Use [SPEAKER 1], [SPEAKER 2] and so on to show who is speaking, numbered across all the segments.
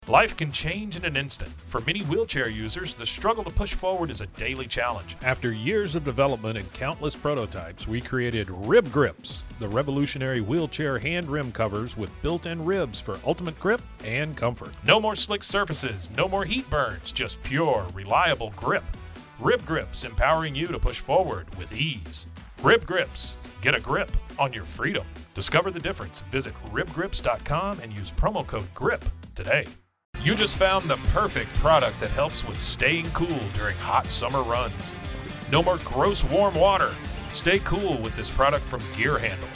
[SPEAKER 1] Life can change in an instant. For many wheelchair users, the struggle to push forward is a daily challenge.
[SPEAKER 2] After years of development and countless prototypes, we created Rib Grips, the revolutionary wheelchair hand rim covers with built-in ribs for ultimate grip and comfort.
[SPEAKER 1] No more slick surfaces, no more heat burns, just pure, reliable grip. Rib Grips, empowering you to push forward with ease. Rib Grips, get a grip on your freedom. Discover the difference. Visit ribgrips.com and use promo code GRIP today. You just found the perfect product that helps with staying cool during hot summer runs. No more gross warm water. Stay cool with this product from Gear Handle.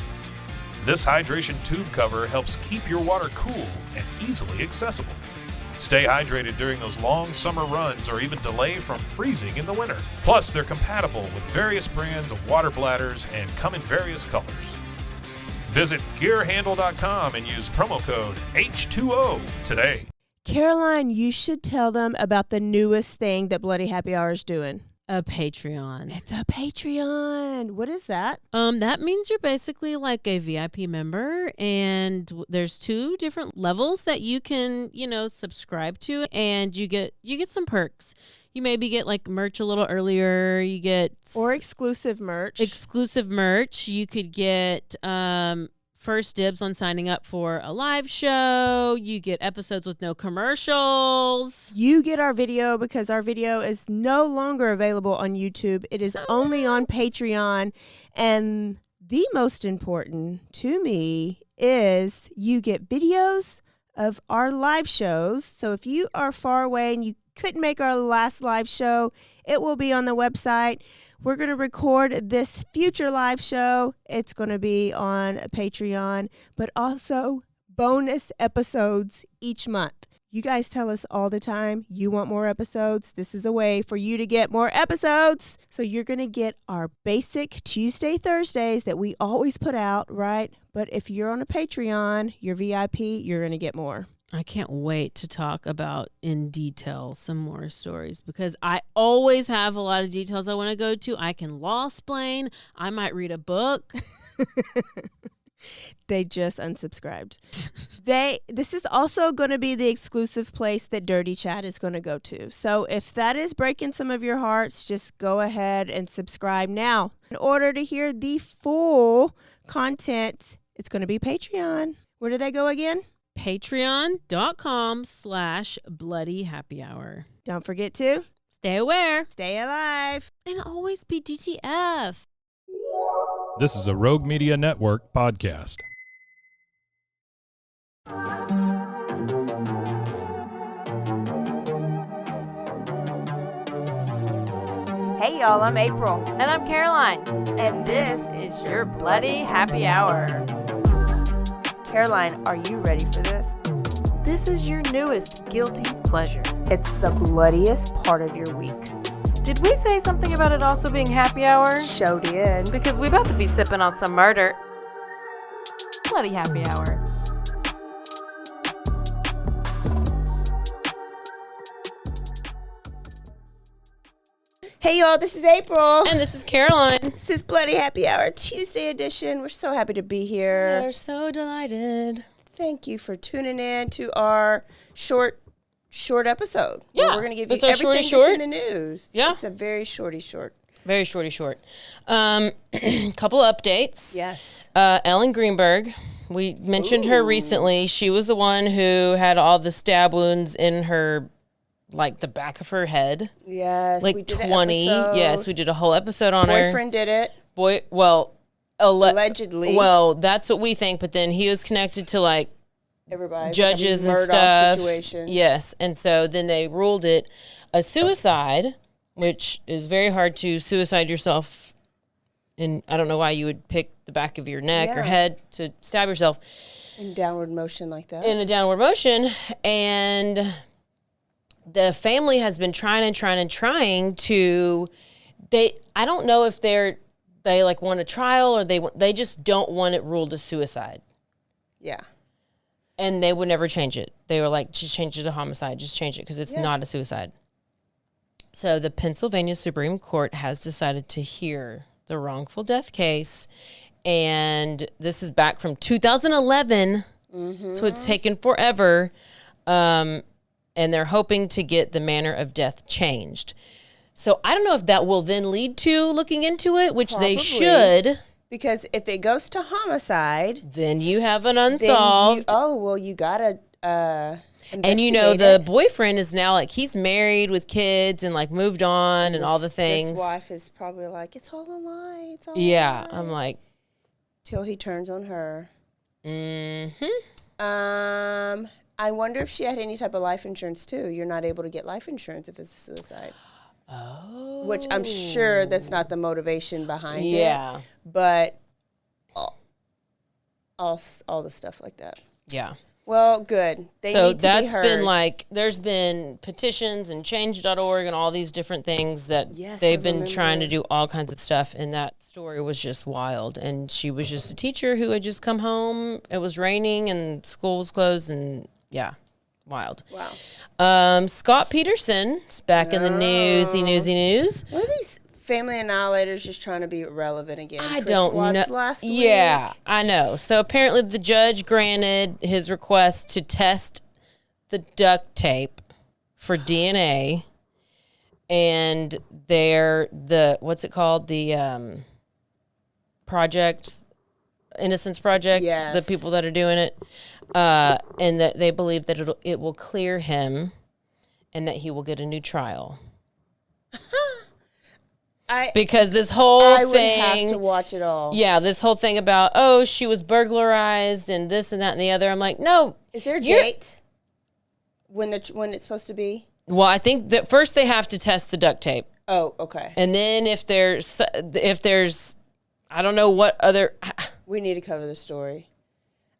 [SPEAKER 1] This hydration tube cover helps keep your water cool and easily accessible. Stay hydrated during those long summer runs or even delay from freezing in the winter. Plus, they're compatible with various brands of water bladders and come in various colors. Visit gearhandle.com and use promo code H2O today.
[SPEAKER 3] Caroline, you should tell them about the newest thing that Bloody Happy Hour is doing.
[SPEAKER 4] A Patreon.
[SPEAKER 3] It's a Patreon. What is that?
[SPEAKER 4] That means you're basically like a VIP member, and there's 2 different levels that you can, subscribe to, and you get some perks. You maybe get like merch a little earlier. You get
[SPEAKER 3] exclusive merch.
[SPEAKER 4] You could get first dibs on signing up for a live show. You get episodes with no commercials.
[SPEAKER 3] You get our video because our video is no longer available on YouTube. It is only on Patreon. And the most important to me is you get videos of our live shows. So if you are far away and you couldn't make our last live show, it will be on the website. We're going to record this future live show. It's going to be on Patreon, but also bonus episodes each month. You guys tell us all the time you want more episodes. This is a way for you to get more episodes. So you're going to get our basic Tuesday, Thursdays that we always put out, right? But if you're on a Patreon, you're VIP, you're going to get more.
[SPEAKER 4] I can't wait to talk about in detail some more stories because I always have a lot of details I want to go to. I can law-splain. I might read a book.
[SPEAKER 3] They just unsubscribed. This is also going to be the exclusive place that Dirty Chat is going to go to. So if that is breaking some of your hearts, just go ahead and subscribe now. In order to hear the full content, it's going to be Patreon. Where do they go again?
[SPEAKER 4] Patreon.com/Bloody Happy Hour.
[SPEAKER 3] Don't forget to
[SPEAKER 4] stay aware,
[SPEAKER 3] stay alive,
[SPEAKER 4] and always be DTF.
[SPEAKER 2] This is a Rogue Media Network podcast.
[SPEAKER 3] Hey y'all, I'm April.
[SPEAKER 5] And I'm Caroline.
[SPEAKER 3] And this
[SPEAKER 5] is your Bloody Happy Hour.
[SPEAKER 3] Caroline, are you ready for this?
[SPEAKER 5] This is your newest guilty pleasure.
[SPEAKER 3] It's the bloodiest part of your week.
[SPEAKER 5] Did we say something about it also being happy hour?
[SPEAKER 3] Show did.
[SPEAKER 5] Because we about to be sipping on some murder. Bloody Happy Hour.
[SPEAKER 3] Hey y'all, this is April.
[SPEAKER 4] And this is Caroline.
[SPEAKER 3] This is Bloody Happy Hour Tuesday edition. We're so happy to be here.
[SPEAKER 4] We're so delighted.
[SPEAKER 3] Thank you for tuning in to our short episode.
[SPEAKER 4] Yeah.
[SPEAKER 3] We're going to give you
[SPEAKER 4] It's our
[SPEAKER 3] everything that's
[SPEAKER 4] short.
[SPEAKER 3] in the news.
[SPEAKER 4] Yeah.
[SPEAKER 3] It's a very shorty short.
[SPEAKER 4] Very short. Couple updates.
[SPEAKER 3] Yes.
[SPEAKER 4] Ellen Greenberg. We mentioned her recently. She was the one who had all the stab wounds in her, like the back of her head.
[SPEAKER 3] Yes.
[SPEAKER 4] Like
[SPEAKER 3] we did
[SPEAKER 4] 20. Yes, we did a whole episode on her.
[SPEAKER 3] Boyfriend did it.
[SPEAKER 4] Allegedly. Well, that's what we think. But then he was connected to like
[SPEAKER 3] everybody
[SPEAKER 4] judges and
[SPEAKER 3] Murdoch
[SPEAKER 4] stuff.
[SPEAKER 3] Situation.
[SPEAKER 4] Yes, and so then they ruled it a suicide, which is very hard to suicide yourself. And I don't know why you would pick the back of your neck or head to stab yourself.
[SPEAKER 3] In downward motion like that.
[SPEAKER 4] In a downward motion. And the family has been trying to, I don't know if they like want a trial or they just don't want it ruled a suicide.
[SPEAKER 3] Yeah.
[SPEAKER 4] And they would never change it. They were like, just change it to homicide. Just change it because it's not a suicide. So the Pennsylvania Supreme Court has decided to hear the wrongful death case. And this is back from 2011. Mm-hmm. So it's taken forever. and they're hoping to get the manner of death changed. So I don't know if that will then lead to looking into it, which they should.
[SPEAKER 3] Because if it goes to homicide,
[SPEAKER 4] then you have an unsolved.
[SPEAKER 3] You gotta
[SPEAKER 4] and you know the boyfriend is now like he's married with kids and like moved on and all the things.
[SPEAKER 3] His wife is probably like, it's all a lie. It's all a lie.
[SPEAKER 4] I'm like,
[SPEAKER 3] till he turns on her.
[SPEAKER 4] Mm-hmm.
[SPEAKER 3] I wonder if she had any type of life insurance too. You're not able to get life insurance if it's a suicide.
[SPEAKER 4] Oh.
[SPEAKER 3] Which I'm sure that's not the motivation behind it.
[SPEAKER 4] Yeah.
[SPEAKER 3] But all the stuff like that.
[SPEAKER 4] Yeah.
[SPEAKER 3] Well, good. They
[SPEAKER 4] so
[SPEAKER 3] need to
[SPEAKER 4] that's
[SPEAKER 3] be heard.
[SPEAKER 4] been like, there's been petitions and change.org and all these different things that they've been trying to do all kinds of stuff. And that story was just wild. And she was just a teacher who had just come home. It was raining and school was closed and wild.
[SPEAKER 3] Wow.
[SPEAKER 4] Scott Peterson is back in the news.
[SPEAKER 3] What are these family annihilators just trying to be relevant again?
[SPEAKER 4] I don't know.
[SPEAKER 3] Last week?
[SPEAKER 4] Yeah, I know. So apparently the judge granted his request to test the duct tape for DNA, and what's it called? The Innocence Project,
[SPEAKER 3] yes.
[SPEAKER 4] The people that are doing it, and that they believe that it will clear him and that he will get a new trial. Because this whole thing,
[SPEAKER 3] I would have to watch it all.
[SPEAKER 4] Yeah, this whole thing about she was burglarized and this and that and the other. I'm like, no.
[SPEAKER 3] Is there a date when it's supposed to be?
[SPEAKER 4] Well, I think that first they have to test the duct tape.
[SPEAKER 3] Oh, okay.
[SPEAKER 4] And then if there's, I don't know what other.
[SPEAKER 3] We need to cover the story.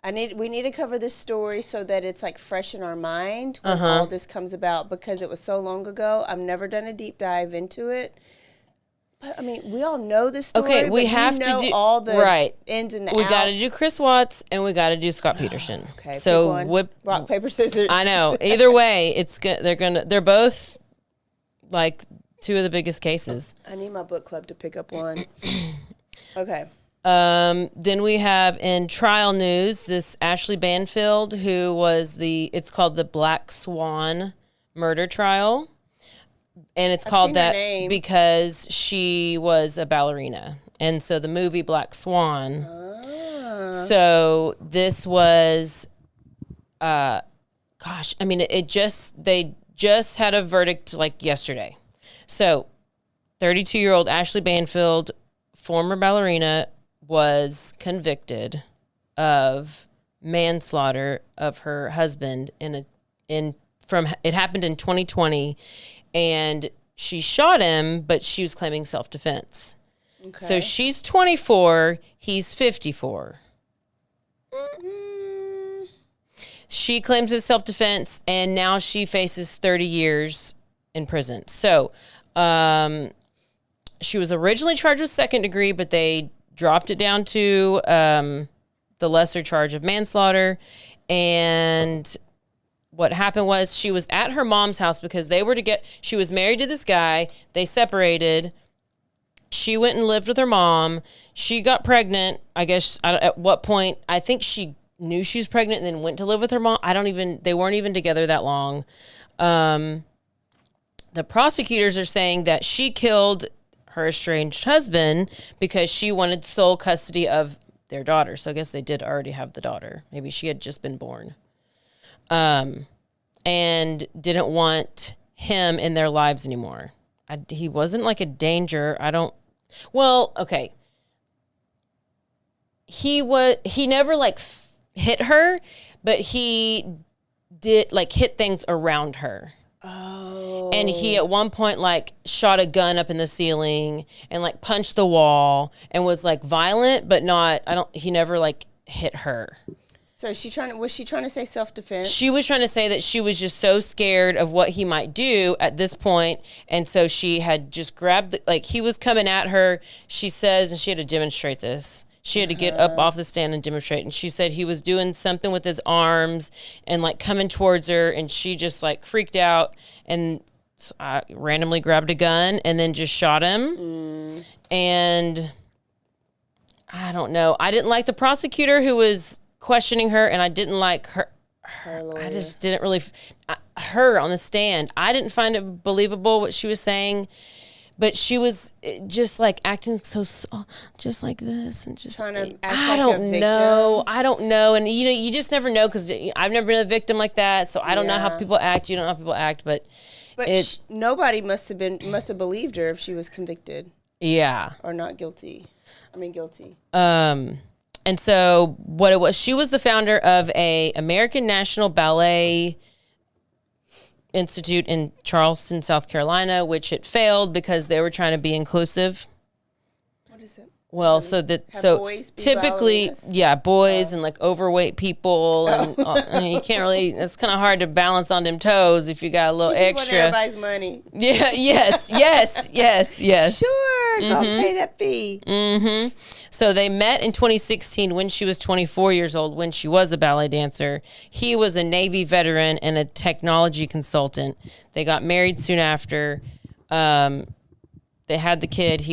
[SPEAKER 3] We need to cover this story so that it's like fresh in our mind when all this comes about, because it was so long ago. I've never done a deep dive into it. But, I mean, we all know the story.
[SPEAKER 4] Okay, we have to do
[SPEAKER 3] all the ins and the outs.
[SPEAKER 4] We got to do Chris Watts and we got to do Scott Peterson.
[SPEAKER 3] Okay,
[SPEAKER 4] so
[SPEAKER 3] rock, paper, scissors.
[SPEAKER 4] I know. Either way, they're both like two of the biggest cases.
[SPEAKER 3] I need my book club to pick up one. Okay.
[SPEAKER 4] Then we have in trial news this Ashley Banfield, who was it's called the Black Swan murder trial. And it's called that because she was a ballerina. And so the movie Black Swan. So this was, they just had a verdict like yesterday. So 32-year-old Ashley Banfield, former ballerina, was convicted of manslaughter of her husband it happened in 2020. And she shot him, but she was claiming self-defense. Okay. So she's 24, he's 54. Mm-hmm. She claims it's self-defense, and now she faces 30 years in prison. So she was originally charged with second degree, but they dropped it down to the lesser charge of manslaughter. And what happened was she was at her mom's house because she was married to this guy. They separated. She went and lived with her mom. She got pregnant. I guess at what point, I think she knew she was pregnant and then went to live with her mom. They weren't even together that long. The prosecutors are saying that she killed her estranged husband because she wanted sole custody of their daughter. So I guess they did already have the daughter. Maybe she had just been born. And didn't want him in their lives anymore. He wasn't like a danger. Okay. He never like hit her, but he did like hit things around her. Oh. And he at one point like shot a gun up in the ceiling and like punched the wall and was like violent, but he never like hit her.
[SPEAKER 3] So was she trying to say self-defense?
[SPEAKER 4] She was trying to say that she was just so scared of what he might do at this point, and so she had just grabbed he was coming at her, she says, and she had to demonstrate this. She had to get up off the stand and demonstrate, and she said he was doing something with his arms and like coming towards her, and she just like freaked out and randomly grabbed a gun and then just shot him. And I don't know. I didn't like the prosecutor who was questioning her, and I didn't like her lawyer. I just didn't really. her on the stand. I didn't find it believable what she was saying, but she was just like acting so just like this and just
[SPEAKER 3] Trying to act
[SPEAKER 4] I
[SPEAKER 3] like
[SPEAKER 4] don't
[SPEAKER 3] a victim.
[SPEAKER 4] know. I don't know. And you just never know because I've never been a victim like that, so I don't know how people act. You don't know how people act, but
[SPEAKER 3] nobody must have believed her if she was convicted.
[SPEAKER 4] Yeah.
[SPEAKER 3] Or not guilty. I mean guilty.
[SPEAKER 4] And so what it was, she was the founder of a American National Ballet Institute in Charleston, South Carolina, which it failed because they were trying to be inclusive.
[SPEAKER 3] What is it?
[SPEAKER 4] Well, so typically, boys and like overweight people, and I mean, you can't really. It's kind of hard to balance on them toes if you got a little extra.
[SPEAKER 3] Everybody's money.
[SPEAKER 4] Yeah. Yes.
[SPEAKER 3] Sure, I'll pay that fee.
[SPEAKER 4] Mm-hmm. So they met in 2016 when she was 24 years old, when she was a ballet dancer. He was a Navy veteran and a technology consultant. They got married soon after. They had the kid.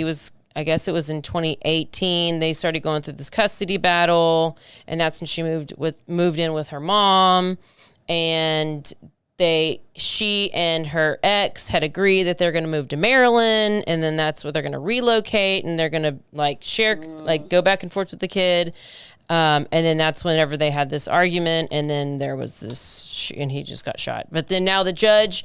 [SPEAKER 4] I guess it was in 2018. They started going through this custody battle, and that's when she moved in with her mom. And she and her ex had agreed that they're going to move to Maryland, and then that's where they're going to relocate, and they're going to like share, like go back and forth with the kid. And then that's whenever they had this argument, and then there was this, and he just got shot. But then now the judge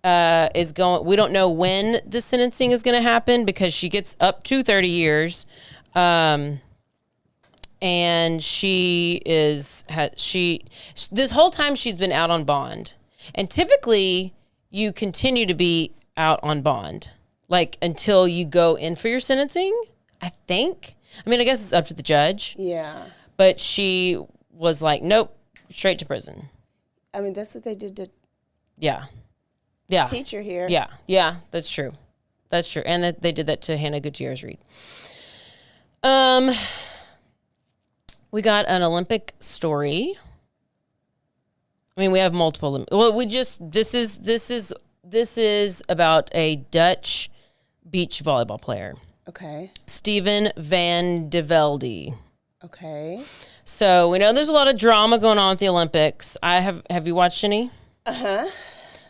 [SPEAKER 4] is going. We don't know when the sentencing is going to happen because she gets up to 30 years. And this whole time she's been out on bond. And typically you continue to be out on bond, like until you go in for your sentencing, I think. I mean, I guess it's up to the judge.
[SPEAKER 3] Yeah.
[SPEAKER 4] But she was like, nope, straight to prison.
[SPEAKER 3] I mean, that's what they did to
[SPEAKER 4] Yeah.
[SPEAKER 3] teacher here.
[SPEAKER 4] Yeah, that's true. And that they did that to Hannah Gutierrez-Reed. We got an Olympic story. I mean, we have multiple. Well, this is about a Dutch beach volleyball player.
[SPEAKER 3] Okay.
[SPEAKER 4] Steven van de Velde.
[SPEAKER 3] Okay.
[SPEAKER 4] So we know there's a lot of drama going on with the Olympics. Have you watched any?
[SPEAKER 3] Uh-huh.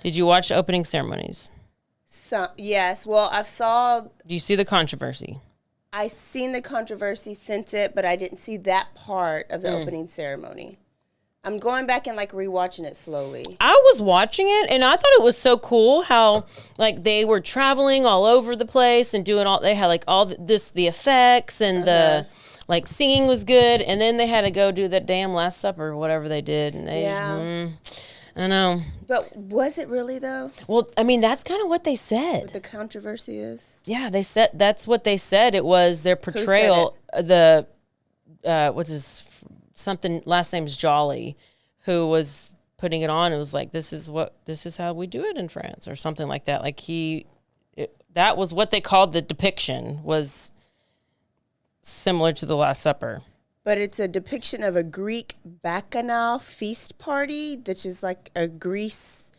[SPEAKER 4] Did you watch the opening ceremonies?
[SPEAKER 3] Yes. Well, Do
[SPEAKER 4] you see the controversy?
[SPEAKER 3] I seen the controversy since it, but I didn't see that part of the opening ceremony. I'm going back and like rewatching it slowly. I
[SPEAKER 4] was watching it and I thought it was so cool how like they were traveling all over the place and doing they had like all the effects and the like singing was good, and then they had to go do that damn Last Supper or whatever they did, and I know. But
[SPEAKER 3] was it really though?
[SPEAKER 4] Well, I mean that's kind of what they said.
[SPEAKER 3] What the controversy is?
[SPEAKER 4] Yeah, they said that's what they said. It was their portrayal. What's his something last name's Jolly, who was putting it on. It was like this is how we do it in France or something like that. Like that was what they called the depiction, was similar to the Last Supper.
[SPEAKER 3] But it's a depiction of a Greek bacchanal feast party, which is like a Greece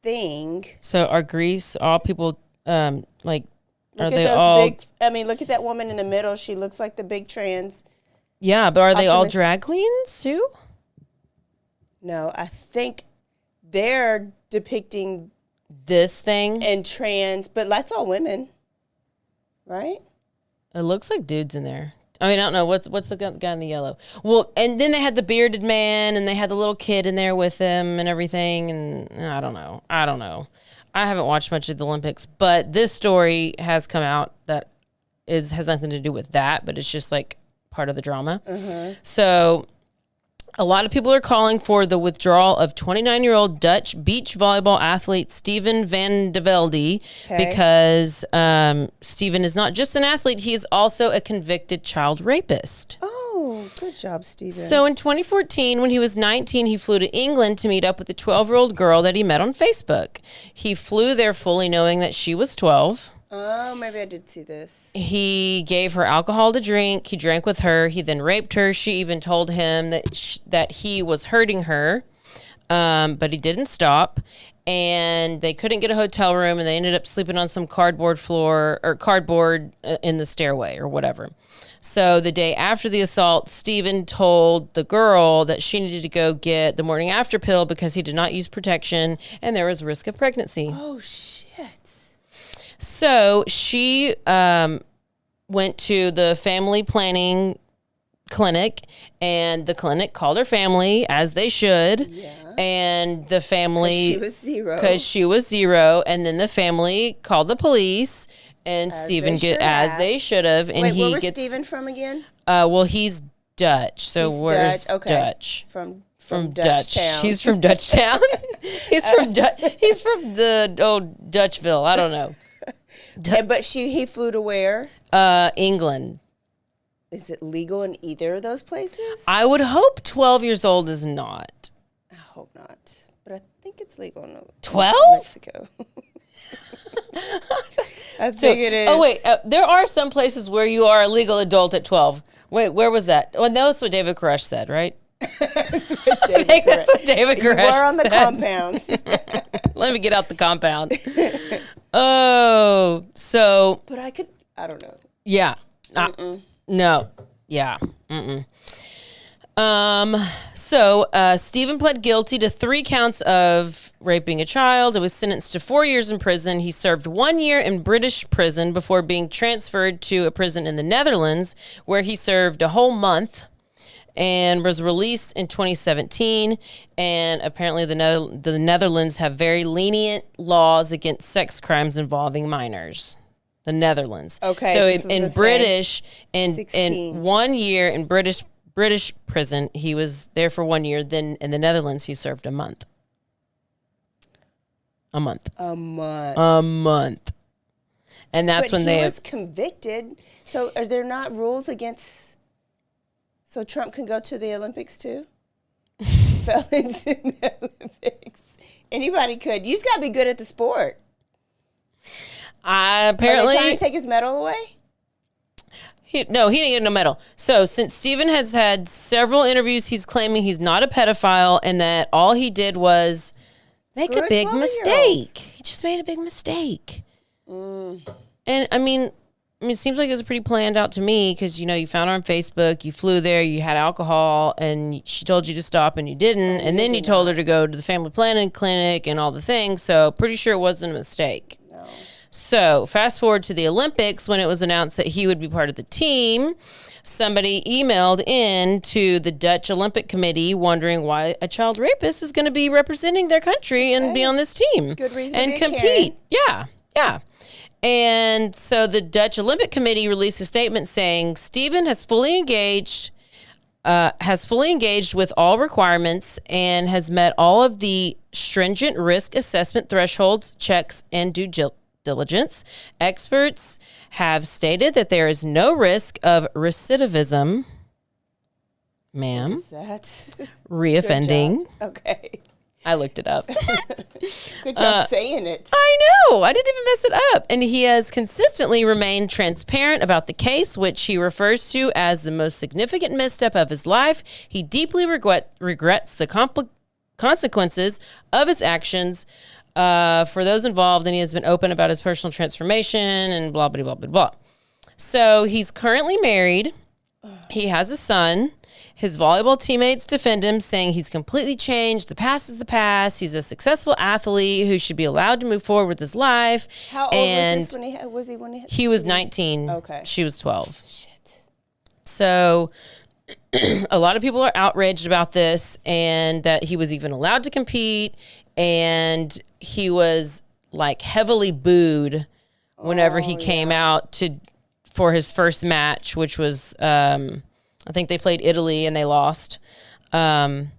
[SPEAKER 3] thing.
[SPEAKER 4] So are Greece all people like?
[SPEAKER 3] Look
[SPEAKER 4] are
[SPEAKER 3] at
[SPEAKER 4] they
[SPEAKER 3] those
[SPEAKER 4] all?
[SPEAKER 3] Look at that woman in the middle. She looks like the big trans.
[SPEAKER 4] Yeah, but are they all drag queens too?
[SPEAKER 3] No, I think they're depicting
[SPEAKER 4] this thing
[SPEAKER 3] and trans, but that's all women, right?
[SPEAKER 4] It looks like dudes in there. I mean, I don't know what's the guy in the yellow. Well, and then they had the bearded man, and they had the little kid in there with him and everything. And I don't know. I haven't watched much of the Olympics, but this story has come out that has nothing to do with that, but it's just like part of the drama. So a lot of people are calling for the withdrawal of 29-year-old Dutch beach volleyball athlete Steven van de Velde because Steven is not just an athlete, he is also a convicted child rapist.
[SPEAKER 3] Oh, good job, Steven.
[SPEAKER 4] So in 2014, when he was 19, he flew to England to meet up with a 12-year-old girl that he met on Facebook. He flew there fully knowing that she was 12.
[SPEAKER 3] Oh, maybe I did see this.
[SPEAKER 4] He gave her alcohol to drink. He drank with her. He then raped her. She even told him that he was hurting her, but he didn't stop. And they couldn't get a hotel room, and they ended up sleeping on some cardboard floor or cardboard in the stairway or whatever. So the day after the assault, Stephen told the girl that she needed to go get the morning after pill because he did not use protection and there was risk of pregnancy.
[SPEAKER 3] Oh, shit.
[SPEAKER 4] So she went to the family planning clinic, and the clinic called her family, as they should.
[SPEAKER 3] Yeah.
[SPEAKER 4] And the family...
[SPEAKER 3] Because
[SPEAKER 4] she was zero. And then the family called the police, and Stephen as they should have. And
[SPEAKER 3] Wait,
[SPEAKER 4] he
[SPEAKER 3] where was
[SPEAKER 4] gets
[SPEAKER 3] Stephen from again?
[SPEAKER 4] well, he's Dutch. So
[SPEAKER 3] He's
[SPEAKER 4] where's
[SPEAKER 3] Dutch? Okay.
[SPEAKER 4] Dutch?
[SPEAKER 3] From
[SPEAKER 4] Dutch.
[SPEAKER 3] Dutchtown.
[SPEAKER 4] He's from Dutchtown. He's from the old Dutchville. I don't know.
[SPEAKER 3] But he flew to where?
[SPEAKER 4] England.
[SPEAKER 3] Is it legal in either of those places?
[SPEAKER 4] I would hope 12 years old is not.
[SPEAKER 3] I hope not. But I think it's legal in
[SPEAKER 4] 12?
[SPEAKER 3] Mexico. I think it is.
[SPEAKER 4] Oh, wait. There are some places where you are a legal adult at 12. Wait, where was that? Well, that's what David Koresh said, right? I think that's what David Koresh said.
[SPEAKER 3] You were on the compounds.
[SPEAKER 4] Let me get out the compound. Oh, so.
[SPEAKER 3] But I don't know.
[SPEAKER 4] Yeah. No. Yeah. So Stephen pled guilty to 3 counts of raping a child. It was sentenced to 4 years in prison. He served 1 year in British prison before being transferred to a prison in the Netherlands, where he served a whole month and was released in 2017. And apparently the Netherlands have very lenient laws against sex crimes involving minors. The Netherlands.
[SPEAKER 3] Okay.
[SPEAKER 4] So in British, in 1 year in British prison, he was there for 1 year. Then in the Netherlands, he served a month. A month. And that's when
[SPEAKER 3] he was convicted. So are there not rules against? So Trump can go to the Olympics too? Felons in the Olympics. Anybody could. You just got to be good at the sport.
[SPEAKER 4] Apparently,
[SPEAKER 3] are they trying to take his medal away?
[SPEAKER 4] He didn't get no medal. So since Stephen has had several interviews, he's claiming he's not a pedophile and that all he did was make a big mistake. He just made a big mistake. And I mean, it seems like it was pretty planned out to me because, you found her on Facebook, you flew there, you had alcohol, and she told you to stop and you didn't. And then you told her to go to the family planning clinic and all the things. So pretty sure it wasn't a mistake.
[SPEAKER 3] No.
[SPEAKER 4] So fast forward to the Olympics when it was announced that he would be part of the team. Somebody emailed in to the Dutch Olympic Committee wondering why a child rapist is going to be representing their country and be on this team.
[SPEAKER 3] Good reason
[SPEAKER 4] and
[SPEAKER 3] to
[SPEAKER 4] compete. Yeah. And so the Dutch Olympic Committee released a statement saying Stephen has fully engaged with all requirements and has met all of the stringent risk assessment thresholds, checks, and due diligence. Experts have stated that there is no risk of recidivism, ma'am.
[SPEAKER 3] What is that?
[SPEAKER 4] Reoffending.
[SPEAKER 3] Okay.
[SPEAKER 4] I looked it up.
[SPEAKER 3] Good job saying it.
[SPEAKER 4] I know. I didn't even mess it up. And he has consistently remained transparent about the case, which he refers to as the most significant misstep of his life. He deeply regrets the consequences of his actions for those involved, and he has been open about his personal transformation and blah, blah, blah, blah, blah. So he's currently married. He has a son. His volleyball teammates defend him, saying he's completely changed. The past is the past. He's a successful athlete who should be allowed to move forward with his life.
[SPEAKER 3] How old was this when he
[SPEAKER 4] He was 19.
[SPEAKER 3] Okay.
[SPEAKER 4] She was 12.
[SPEAKER 3] Shit.
[SPEAKER 4] So a lot of people are outraged about this and that he was even allowed to compete. And he was like heavily booed whenever he came out for his first match, which was I think they played Italy and they lost. And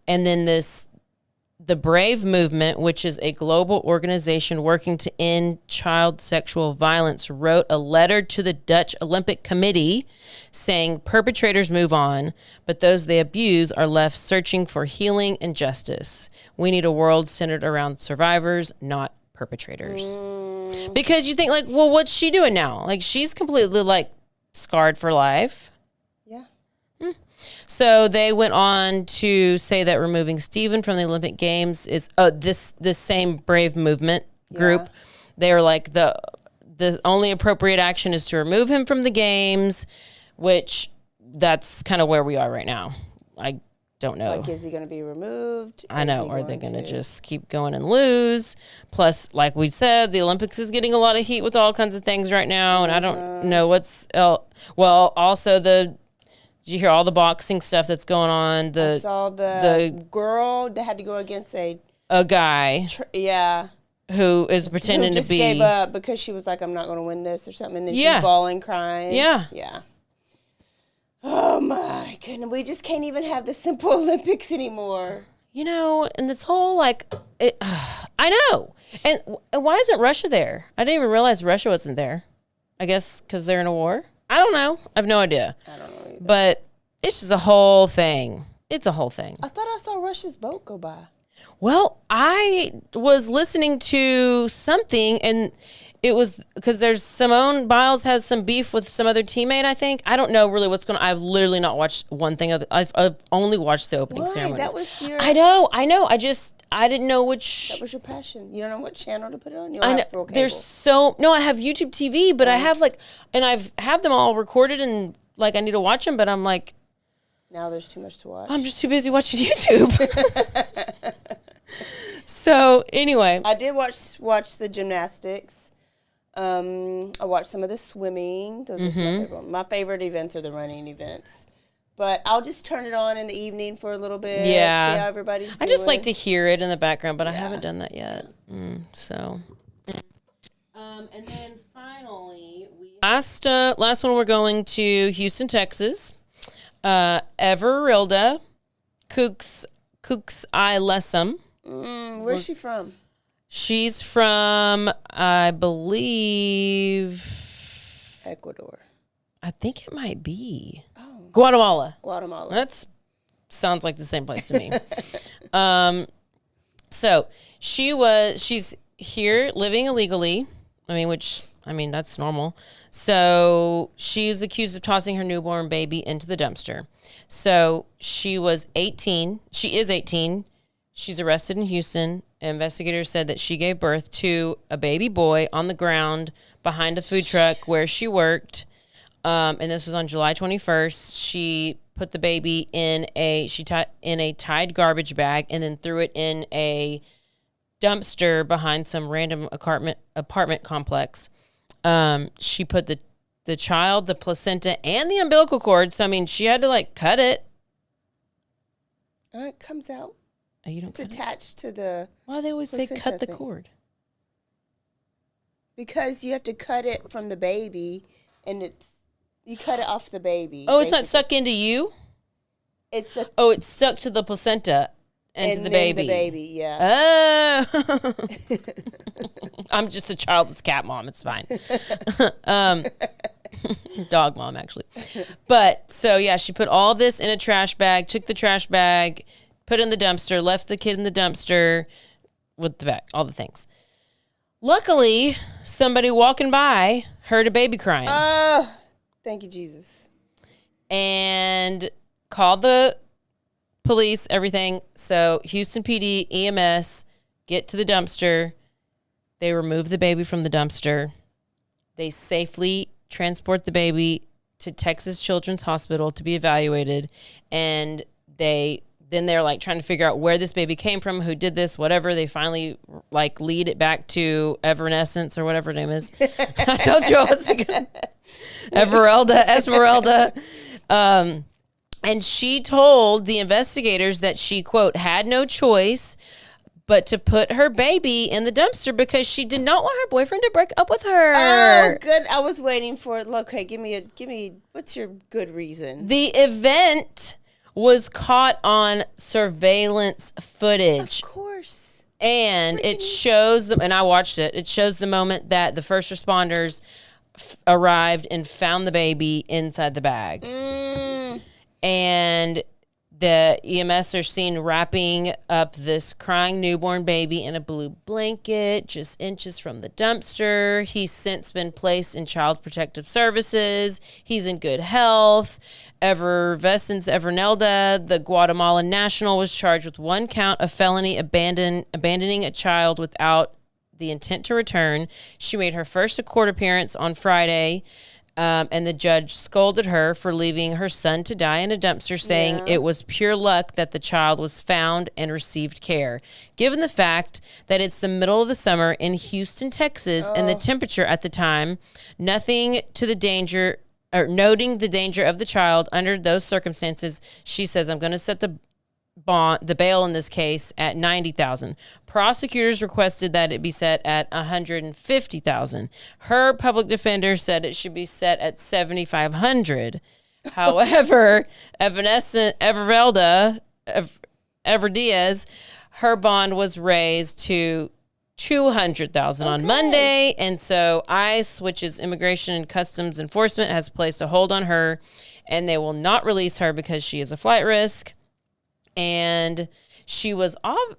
[SPEAKER 4] then the Brave Movement, which is a global organization working to end child sexual violence, wrote a letter to the Dutch Olympic Committee saying perpetrators move on, but those they abuse are left searching for healing and justice. We need a world centered around survivors, not perpetrators. Because you think, like, well, what's she doing now? Like, she's completely, like, scarred for life.
[SPEAKER 3] Yeah.
[SPEAKER 4] So they went on to say that removing Stephen from the Olympic Games is this same Brave Movement group. Yeah. They were like, the only appropriate action is to remove him from the games. which that's kind of where we are right now. I don't know.
[SPEAKER 3] Like, is he going to be removed?
[SPEAKER 4] I know. Are they going to just keep going and lose? Plus, like we said, the Olympics is getting a lot of heat with all kinds of things right now, and I don't know what's well. Also, did you hear all the boxing stuff that's going on?
[SPEAKER 3] I saw the girl that had to go against a
[SPEAKER 4] guy. Who is pretending
[SPEAKER 3] just
[SPEAKER 4] to be
[SPEAKER 3] gave up because she was like, I'm not going to win this or something, and then she's bawling, crying. Yeah. Oh my goodness, we just can't even have the simple Olympics anymore.
[SPEAKER 4] You know, and this whole I know. And why isn't Russia there? I didn't even realize Russia wasn't there. I guess because they're in a war. I don't know. I have no idea.
[SPEAKER 3] I don't know either.
[SPEAKER 4] But it's just a whole thing. It's a whole thing.
[SPEAKER 3] I thought I saw Russia's boat go by.
[SPEAKER 4] Well, I was listening to something, and it was because there's Simone Biles has some beef with some other teammate, I think. I don't know really what's going on. I've literally not watched one thing of it. I've only watched the opening ceremonies.
[SPEAKER 3] That was your...
[SPEAKER 4] I know. I didn't know which...
[SPEAKER 3] That was your passion. You don't know what channel to put it on? You
[SPEAKER 4] I know.
[SPEAKER 3] have
[SPEAKER 4] There's no, I have YouTube TV, but I have and I've have them all recorded and I need to watch them, but I'm like...
[SPEAKER 3] Now there's too much to watch.
[SPEAKER 4] I'm just too busy watching YouTube. So anyway,
[SPEAKER 3] I did watch the gymnastics. I watched some of the swimming. Those are my favorite. My favorite events are the running events. But I'll just turn it on in the evening for a little bit.
[SPEAKER 4] Yeah,
[SPEAKER 3] see how everybody's doing.
[SPEAKER 4] I just like to hear it in the background, but I haven't done that yet. And then finally, last one we're going to Houston, Texas. Everilda Cooks I Lessum.
[SPEAKER 3] Where's she from?
[SPEAKER 4] She's from, I believe,
[SPEAKER 3] Ecuador.
[SPEAKER 4] I think it might be Guatemala.
[SPEAKER 3] That
[SPEAKER 4] sounds like the same place to me. So she's here living illegally. That's normal. So she's accused of tossing her newborn baby into the dumpster. So she is 18. She's arrested in Houston. Investigators said that she gave birth to a baby boy on the ground behind a food truck where she worked. And this was on July 21st. She put the baby in a tied garbage bag and then threw it in a dumpster behind some random apartment complex. She put the child, the placenta, and the umbilical cord. So she had to cut it.
[SPEAKER 3] It comes out.
[SPEAKER 4] Oh, you don't.
[SPEAKER 3] It's attached to the.
[SPEAKER 4] Why do they always say cut the cord?
[SPEAKER 3] Because you have to cut it from the baby, and you cut it off the baby.
[SPEAKER 4] Oh, it's not stuck into you.
[SPEAKER 3] It's
[SPEAKER 4] stuck to the placenta and to the baby.
[SPEAKER 3] The baby, yeah.
[SPEAKER 4] Oh. I'm just a childless cat mom. It's fine. Dog mom, actually. But so yeah, she put all this in a trash bag. Took the trash bag. Put it in the dumpster, left the kid in the dumpster with the bag, all the things. Luckily, somebody walking by heard a baby crying.
[SPEAKER 3] Thank you, Jesus.
[SPEAKER 4] And called the police, everything. So Houston PD, EMS, get to the dumpster. They remove the baby from the dumpster. They safely transport the baby to Texas Children's Hospital to be evaluated. And then they're trying to figure out where this baby came from, who did this, whatever. They finally lead it back to Evanescence or whatever her name is. I told you I was thinking Esmeralda. And she told the investigators that she, quote, had no choice but to put her baby in the dumpster because she did not want her boyfriend to break up with her.
[SPEAKER 3] Oh, good. I was waiting for it. Okay, give me, what's your good reason?
[SPEAKER 4] The event was caught on surveillance footage.
[SPEAKER 3] Of course.
[SPEAKER 4] And it shows them, and I watched it, it shows the moment that the first responders arrived and found the baby inside the bag. And the EMS are seen wrapping up this crying newborn baby in a blue blanket, just inches from the dumpster. He's since been placed in Child Protective Services. He's in good health. Evernelda, the Guatemalan national, was charged with 1 count of felony abandoning a child without the intent to return. She made her first court appearance on Friday. And the judge scolded her for leaving her son to die in a dumpster, saying it was pure luck that the child was found and received care. Given the fact that it's the middle of the summer in Houston, Texas, and the temperature at the time, noting the danger of the child under those circumstances, she says, I'm going to set the bail in this case at $90,000. Prosecutors requested that it be set at $150,000. Her public defender said it should be set at $7,500. However, Everdiaz, her bond was raised to $200,000 on Monday, and so ICE, which is Immigration and Customs Enforcement, has placed a hold on her, and they will not release her because she is a flight risk. And she was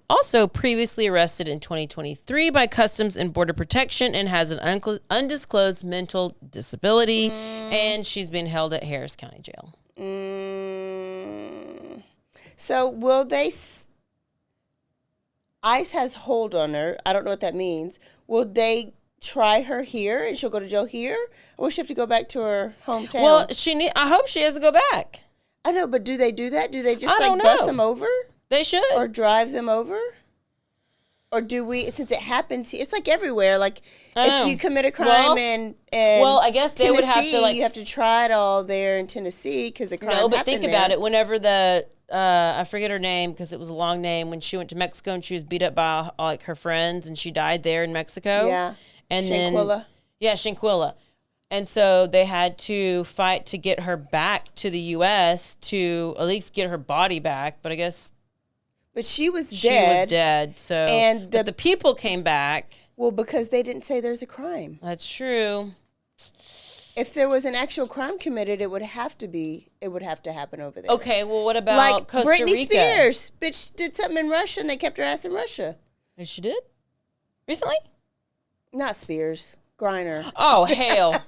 [SPEAKER 4] also previously arrested in 2023 by Customs and Border Protection and has an undisclosed mental disability, and she's been held at Harris County Jail.
[SPEAKER 3] So will they... ICE has hold on her. I don't know what that means. Will they try her here and she'll go to jail here? Or will she have to go back to her hometown?
[SPEAKER 4] Well, I hope she has to go back.
[SPEAKER 3] I know, but do they do that? Do they just
[SPEAKER 4] I don't
[SPEAKER 3] bus
[SPEAKER 4] know.
[SPEAKER 3] them over?
[SPEAKER 4] They should.
[SPEAKER 3] Or drive them over? Or do we, since it happens, it's like everywhere. Like if you commit a crime in
[SPEAKER 4] I guess they would have to
[SPEAKER 3] you have to try it all there in Tennessee because the crime happened there.
[SPEAKER 4] No, but think about it. Whenever the, I forget her name because it was a long name, when she went to Mexico and she was beat up by like her friends and she died there in Mexico.
[SPEAKER 3] Yeah.
[SPEAKER 4] And
[SPEAKER 3] Shanquilla.
[SPEAKER 4] Shanquilla. And so they had to fight to get her back to the U.S. to at least get her body back. But I guess...
[SPEAKER 3] But she was dead.
[SPEAKER 4] She was dead. So,
[SPEAKER 3] and
[SPEAKER 4] the people came back.
[SPEAKER 3] Well, because they didn't say there's a crime.
[SPEAKER 4] That's true.
[SPEAKER 3] If there was an actual crime committed, it would have to happen over there.
[SPEAKER 4] Okay, well, what about
[SPEAKER 3] like
[SPEAKER 4] Costa
[SPEAKER 3] Britney
[SPEAKER 4] Rica?
[SPEAKER 3] Spears? Bitch did something in Russia, and they kept her ass in Russia.
[SPEAKER 4] And she did? Recently?
[SPEAKER 3] Not Spears. Griner.
[SPEAKER 4] Oh, hell.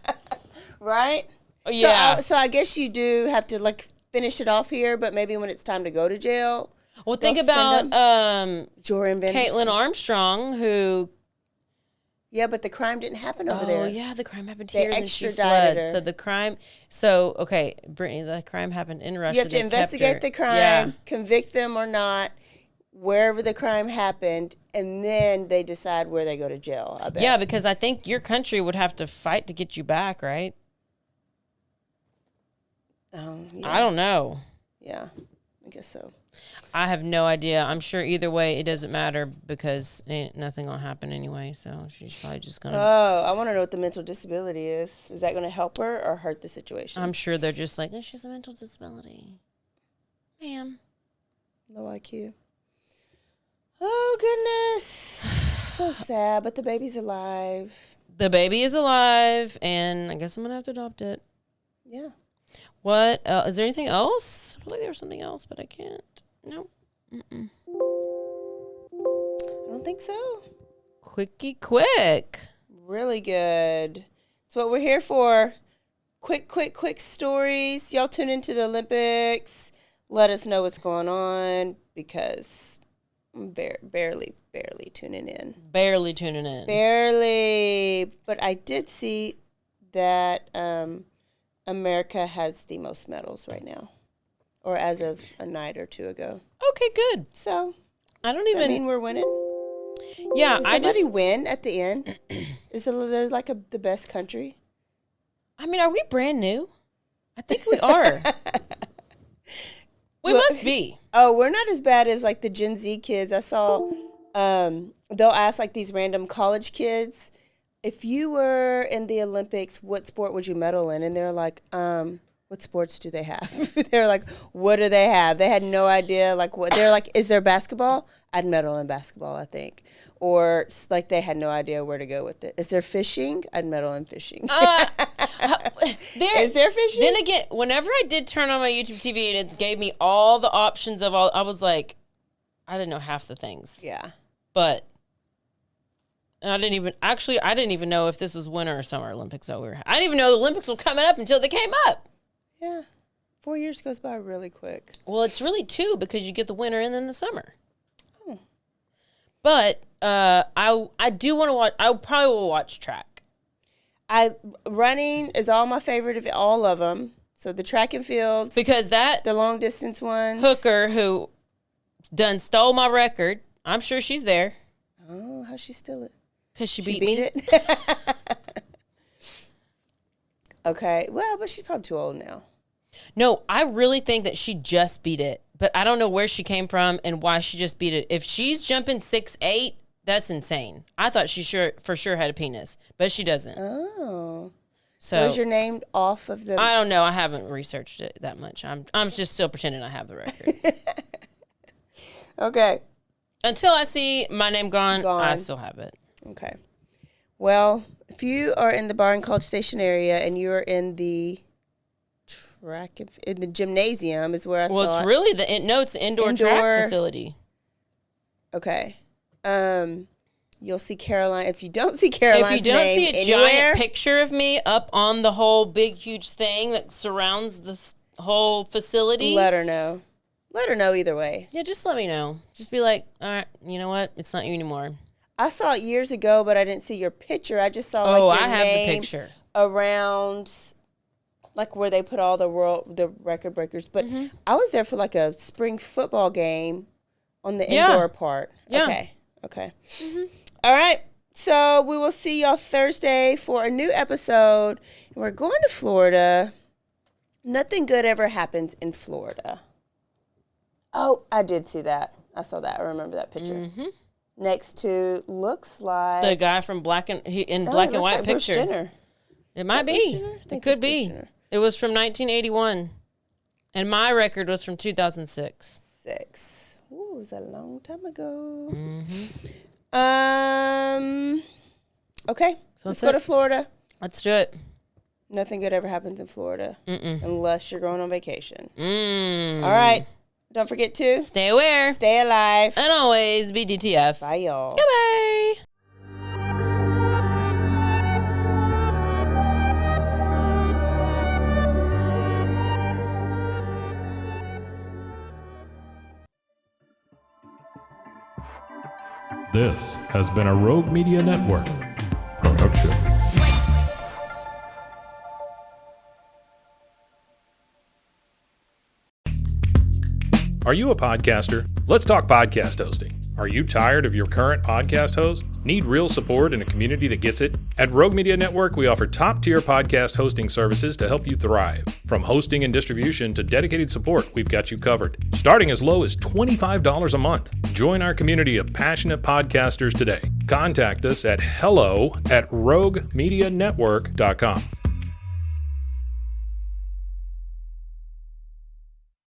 [SPEAKER 3] Right?
[SPEAKER 4] Yeah.
[SPEAKER 3] So I guess you do have to, like, finish it off here, but maybe when it's time to go to jail.
[SPEAKER 4] Well, think about Caitlin Armstrong, who...
[SPEAKER 3] Yeah, but the crime didn't happen over there.
[SPEAKER 4] Oh, yeah, the crime happened here, and then she
[SPEAKER 3] extradited
[SPEAKER 4] fled.
[SPEAKER 3] her.
[SPEAKER 4] So the crime... So, okay, Brittany, the crime happened in Russia.
[SPEAKER 3] You have to investigate the crime, convict them or not, wherever the crime happened, and then they decide where they go to jail, I bet.
[SPEAKER 4] Yeah, because I think your country would have to fight to get you back, right?
[SPEAKER 3] Yeah.
[SPEAKER 4] I don't know.
[SPEAKER 3] Yeah, I guess so.
[SPEAKER 4] I have no idea. I'm sure either way it doesn't matter because nothing will happen anyway. So she's probably just going to...
[SPEAKER 3] Oh, I want to know what the mental disability is. Is that going to help her or hurt the situation?
[SPEAKER 4] I'm sure they're just like, oh, she's a mental disability. Ma'am.
[SPEAKER 3] Low IQ. Oh, goodness. So sad, but the baby's alive.
[SPEAKER 4] The baby is alive, and I guess I'm going to have to adopt it.
[SPEAKER 3] Yeah.
[SPEAKER 4] What? Is there anything else? I feel like there was something else, but I can't. No.
[SPEAKER 3] I don't think so.
[SPEAKER 4] Quickie quick.
[SPEAKER 3] Really good. That's what we're here for. Quick stories. Y'all tune into the Olympics. Let us know what's going on because I'm barely tuning in.
[SPEAKER 4] Barely tuning in.
[SPEAKER 3] Barely. But I did see that America has the most medals right now. Or as of a night or two ago.
[SPEAKER 4] Okay, good.
[SPEAKER 3] So,
[SPEAKER 4] I don't
[SPEAKER 3] does
[SPEAKER 4] even...
[SPEAKER 3] that mean we're winning?
[SPEAKER 4] Yeah,
[SPEAKER 3] Does somebody win at the end? Is there like the best country?
[SPEAKER 4] I mean, are we brand new? I think we are. We must be.
[SPEAKER 3] Oh, we're not as bad as like the Gen Z kids. I saw they'll ask like these random college kids, if you were in the Olympics, what sport would you medal in? And they're like, what sports do they have? They're like, what do they have? They had no idea. Like, what they're like, is there basketball? I'd medal in basketball, I think. Or like they had no idea where to go with it. Is there fishing? I'd medal in fishing. Is there fishing?
[SPEAKER 4] Then again, whenever I did turn on my YouTube TV and it gave me all the options of all, I was like, I didn't know half the things.
[SPEAKER 3] Yeah.
[SPEAKER 4] But I didn't even know if this was Winter or Summer Olympics that I didn't even know the Olympics were coming up until they came up.
[SPEAKER 3] Yeah. 4 years goes by really quick.
[SPEAKER 4] Well, it's really 2 because you get the winter and then the summer.
[SPEAKER 3] Oh.
[SPEAKER 4] But I do want to watch. I probably will watch track.
[SPEAKER 3] Running is all my favorite of all of them. So the track and fields,
[SPEAKER 4] Because that
[SPEAKER 3] the long distance ones.
[SPEAKER 4] hooker who done stole my record, I'm sure she's there.
[SPEAKER 3] Oh, how'd she steal it?
[SPEAKER 4] Because she
[SPEAKER 3] She
[SPEAKER 4] beat me.
[SPEAKER 3] it. Okay. Well, but she's probably too old now.
[SPEAKER 4] No, I really think that she just beat it. But I don't know where she came from and why she just beat it. If she's jumping 6'8", that's insane. I thought she for sure had a penis, but she doesn't.
[SPEAKER 3] Oh. So
[SPEAKER 4] So
[SPEAKER 3] is your name off of the?
[SPEAKER 4] I don't know. I haven't researched it that much. I'm just still pretending I have the record.
[SPEAKER 3] Okay.
[SPEAKER 4] Until I see my name gone, I still have it.
[SPEAKER 3] Okay. Well, if you are in the Bar and College Station area and you're in the in the gymnasium is where I saw
[SPEAKER 4] Well, it's really it's the indoor track facility.
[SPEAKER 3] Okay. You'll see Caroline. If you don't see Caroline's
[SPEAKER 4] If you don't see a
[SPEAKER 3] anywhere,
[SPEAKER 4] giant picture of me up on the whole big, huge thing that surrounds this whole facility,
[SPEAKER 3] let her know. Let her know either way.
[SPEAKER 4] yeah, just let me know. Just be like, all right, you know what? It's not you anymore.
[SPEAKER 3] I saw it years ago, but I didn't see your picture. I just saw your
[SPEAKER 4] I have
[SPEAKER 3] name
[SPEAKER 4] the picture
[SPEAKER 3] around, like where they put all the record breakers. But I was there for like a spring football game on the indoor part.
[SPEAKER 4] Yeah.
[SPEAKER 3] Okay. All right. So we will see y'all Thursday for a new episode. We're going to Florida. Nothing good ever happens in Florida. Oh, I did see that. I saw that. I remember that picture. Next to looks like
[SPEAKER 4] the guy from black and white
[SPEAKER 3] like Bruce
[SPEAKER 4] picture.
[SPEAKER 3] Jenner.
[SPEAKER 4] It might
[SPEAKER 3] Bruce
[SPEAKER 4] be.
[SPEAKER 3] Jenner? I
[SPEAKER 4] It
[SPEAKER 3] think
[SPEAKER 4] could
[SPEAKER 3] it's Bruce
[SPEAKER 4] be.
[SPEAKER 3] Jenner.
[SPEAKER 4] It was from 1981, and my record was from 2006.
[SPEAKER 3] 6. Ooh, it was a long time ago. Okay, let's go to Florida.
[SPEAKER 4] Let's do it.
[SPEAKER 3] Nothing good ever happens in Florida unless you're going on vacation.
[SPEAKER 4] Mm.
[SPEAKER 3] All right. Don't forget to
[SPEAKER 4] Stay aware.
[SPEAKER 3] stay alive.
[SPEAKER 4] And always be DTF.
[SPEAKER 3] Bye, y'all.
[SPEAKER 4] Goodbye.
[SPEAKER 1] This has been a Rogue Media Network production.
[SPEAKER 2] Are you a podcaster? Let's talk podcast hosting. Are you tired of your current podcast host? Need real support and a community that gets it? At Rogue Media Network, we offer top-tier podcast hosting services to help you thrive. From hosting and distribution to dedicated support, we've got you covered. Starting as low as $25 a month. Join our community of passionate podcasters today. Contact us at hello@roguemedianetwork.com.